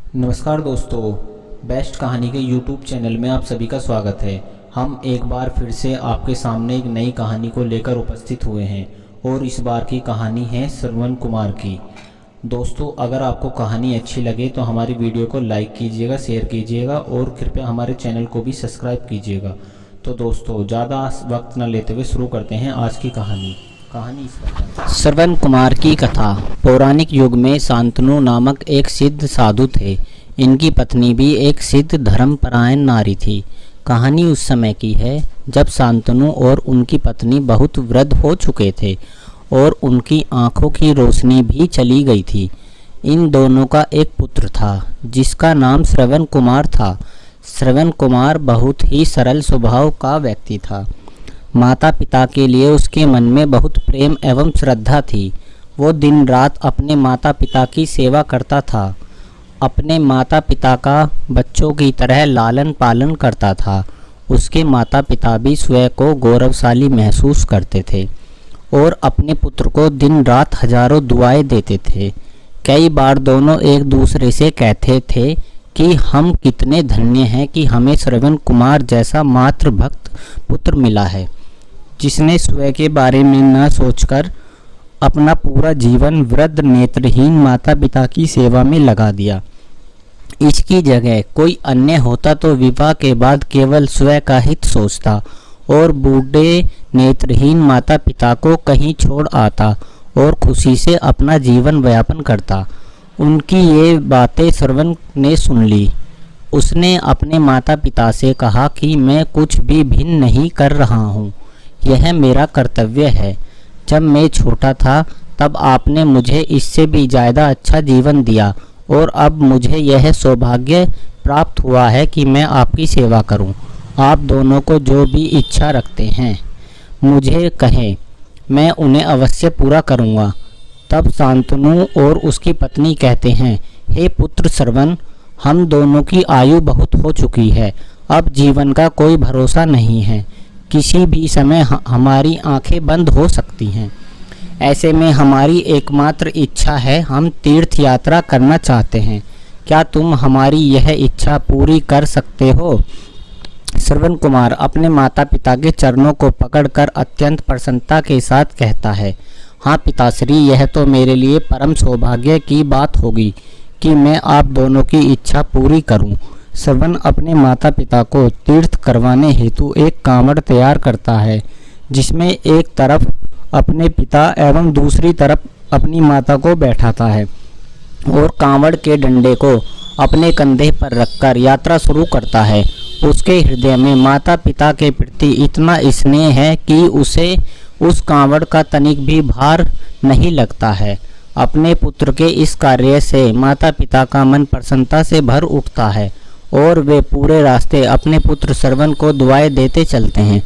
नमस्कार दोस्तों, बेस्ट कहानी के यूट्यूब चैनल में आप सभी का स्वागत है। हम एक बार फिर से आपके सामने एक नई कहानी को लेकर उपस्थित हुए हैं और इस बार की कहानी है श्रवण कुमार की। दोस्तों, अगर आपको कहानी अच्छी लगे तो हमारी वीडियो को लाइक कीजिएगा, शेयर कीजिएगा और कृपया हमारे चैनल को भी सब्सक्राइब कीजिएगा। तो दोस्तों, ज़्यादा वक्त न लेते हुए शुरू करते हैं आज की कहानी इस प्रकार। श्रवण कुमार की कथा। पौराणिक युग में शांतनु नामक एक सिद्ध साधु थे। इनकी पत्नी भी एक सिद्ध धर्मपरायण नारी थी। कहानी उस समय की है जब शांतनु और उनकी पत्नी बहुत वृद्ध हो चुके थे और उनकी आंखों की रोशनी भी चली गई थी। इन दोनों का एक पुत्र था जिसका नाम श्रवण कुमार था। श्रवण कुमार बहुत ही सरल स्वभाव का व्यक्ति था। माता पिता के लिए उसके मन में बहुत प्रेम एवं श्रद्धा थी। वो दिन रात अपने माता पिता की सेवा करता था। अपने माता पिता का बच्चों की तरह लालन पालन करता था। उसके माता पिता भी स्वयं को गौरवशाली महसूस करते थे और अपने पुत्र को दिन रात हजारों दुआएं देते थे। कई बार दोनों एक दूसरे से कहते थे कि हम कितने धन्य हैं कि हमें श्रवण कुमार जैसा मातृ भक्त पुत्र मिला है, जिसने स्वयं के बारे में न सोचकर अपना पूरा जीवन वृद्ध नेत्रहीन माता पिता की सेवा में लगा दिया। इसकी जगह कोई अन्य होता तो विवाह के बाद केवल स्वयं का हित सोचता और बूढ़े नेत्रहीन माता पिता को कहीं छोड़ आता और खुशी से अपना जीवन व्यापन करता। उनकी ये बातें श्रवण ने सुन ली। उसने अपने माता पिता से कहा कि मैं कुछ भी भिन्न नहीं कर रहा हूँ, यह मेरा कर्तव्य है। जब मैं छोटा था तब आपने मुझे इससे भी ज़्यादा अच्छा जीवन दिया और अब मुझे यह सौभाग्य प्राप्त हुआ है कि मैं आपकी सेवा करूं। आप दोनों को जो भी इच्छा रखते हैं मुझे कहें, मैं उन्हें अवश्य पूरा करूंगा। तब शांतनु और उसकी पत्नी कहते हैं, हे पुत्र श्रवण, हम दोनों की आयु बहुत हो चुकी है। अब जीवन का कोई भरोसा नहीं है। किसी भी समय हमारी आंखें बंद हो सकती हैं। ऐसे में हमारी एकमात्र इच्छा है, हम तीर्थ यात्रा करना चाहते हैं। क्या तुम हमारी यह इच्छा पूरी कर सकते हो? श्रवण कुमार अपने माता पिता के चरणों को पकड़कर अत्यंत प्रसन्नता के साथ कहता है, हाँ पिताश्री, यह तो मेरे लिए परम सौभाग्य की बात होगी कि मैं आप दोनों की इच्छा पूरी करूं। श्रवण अपने माता पिता को तीर्थ करवाने हेतु एक कांवड़ तैयार करता है, जिसमें एक तरफ अपने पिता एवं दूसरी तरफ अपनी माता को बैठाता है और कांवड़ के डंडे को अपने कंधे पर रखकर यात्रा शुरू करता है। उसके हृदय में माता पिता के प्रति इतना स्नेह है कि उसे उस कांवड़ का तनिक भी भार नहीं लगता है। अपने पुत्र के इस कार्य से माता पिता का मन प्रसन्नता से भर उठता है और वे पूरे रास्ते अपने पुत्र श्रवण को दुआएं देते चलते हैं।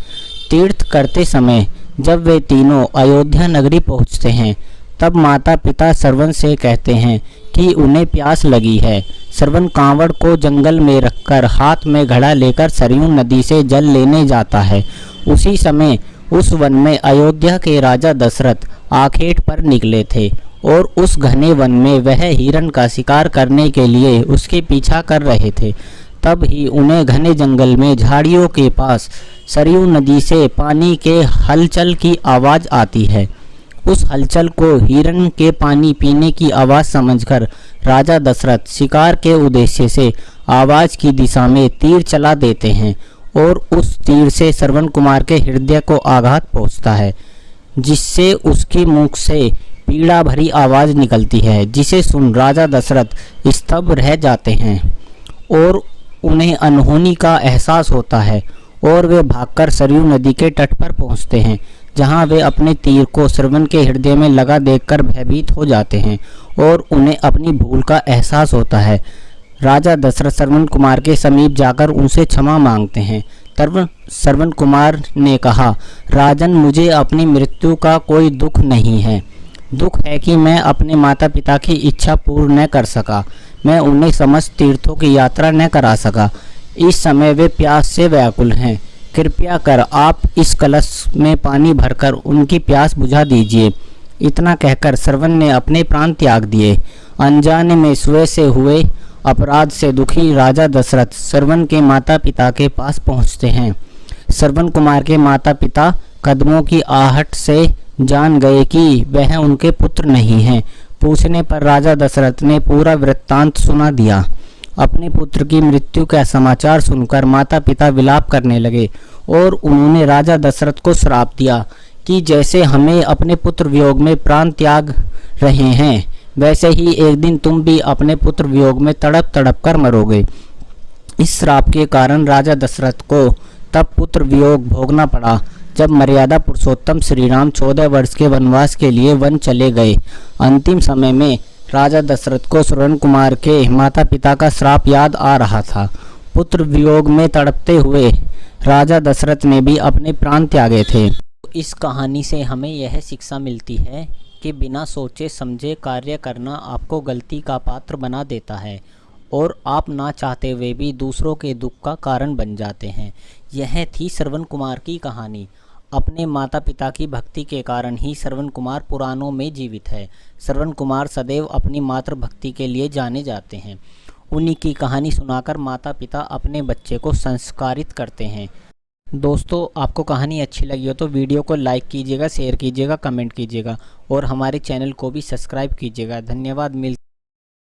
तीर्थ करते समय जब वे तीनों अयोध्या नगरी पहुंचते हैं तब माता पिता श्रवण से कहते हैं कि उन्हें प्यास लगी है। श्रवण कांवड़ को जंगल में रखकर हाथ में घड़ा लेकर सरयू नदी से जल लेने जाता है। उसी समय उस वन में अयोध्या के राजा दशरथ आखेट पर निकले थे और उस घने वन में वह हिरण का शिकार करने के लिए उसके पीछा कर रहे थे। तब ही उन्हें घने जंगल में झाड़ियों के पास सरयू नदी से पानी के हलचल की आवाज़ आती है। उस हलचल को हिरण के पानी पीने की आवाज़ समझकर राजा दशरथ शिकार के उद्देश्य से आवाज़ की दिशा में तीर चला देते हैं और उस तीर से श्रवण कुमार के हृदय को आघात पहुँचता है, जिससे उसकी मुख से पीड़ा भरी आवाज़ निकलती है, जिसे सुन राजा दशरथ स्तब्ध रह जाते हैं और उन्हें अनहोनी का एहसास होता है और वे भागकर सरयू नदी के तट पर पहुंचते हैं, जहां वे अपने तीर को श्रवण के हृदय में लगा देखकर भयभीत हो जाते हैं और उन्हें अपनी भूल का एहसास होता है। राजा दशरथ श्रवण कुमार के समीप जाकर उनसे क्षमा मांगते हैं। तब श्रवण कुमार ने कहा, राजन, मुझे अपनी मृत्यु का कोई दुख नहीं है। दुख है कि मैं अपने माता पिता की इच्छा पूर्ण न कर सका। मैं उन्हें समस्त तीर्थों की यात्रा न करा सका। इस समय वे प्यास से व्याकुल हैं। कृपया कर आप इस कलश में पानी भरकर उनकी प्यास बुझा दीजिए। इतना कहकर श्रवण ने अपने प्राण त्याग दिए। अनजाने में स्वयं से हुए अपराध से दुखी राजा दशरथ श्रवण के माता पिता के पास पहुंचते हैं। श्रवण कुमार के माता पिता कदमों की आहट से जान गए कि वह उनके पुत्र नहीं हैं। पूछने पर राजा दशरथ ने पूरा वृत्तांत सुना दिया। अपने पुत्र की मृत्यु का समाचार सुनकर माता पिता विलाप करने लगे और उन्होंने राजा दशरथ को श्राप दिया कि जैसे हमें अपने पुत्र वियोग में प्राण त्याग रहे हैं, वैसे ही एक दिन तुम भी अपने पुत्र वियोग में तड़प तड़प कर मरोगे। इस श्राप के कारण राजा दशरथ को तब पुत्र वियोग भोगना पड़ा जब मर्यादा पुरुषोत्तम श्री राम 14 वर्ष के वनवास के लिए वन चले गए। अंतिम समय में राजा दशरथ को श्रवण कुमार के माता पिता का श्राप याद आ रहा था। पुत्र वियोग में तड़पते हुए राजा दशरथ ने भी अपने प्राण त्यागे थे। इस कहानी से हमें यह शिक्षा मिलती है कि बिना सोचे समझे कार्य करना आपको गलती का पात्र बना देता है और आप ना चाहते हुए भी दूसरों के दुख का कारण बन जाते हैं। यह थी श्रवण कुमार की कहानी। अपने माता पिता की भक्ति के कारण ही श्रवण कुमार पुराणों में जीवित है। श्रवण कुमार सदैव अपनी मातृभक्ति के लिए जाने जाते हैं। उन्हीं की कहानी सुनाकर माता पिता अपने बच्चे को संस्कारित करते हैं। दोस्तों, आपको कहानी अच्छी लगी हो तो वीडियो को लाइक कीजिएगा, शेयर कीजिएगा, कमेंट कीजिएगा और हमारे चैनल को भी सब्सक्राइब कीजिएगा। धन्यवाद।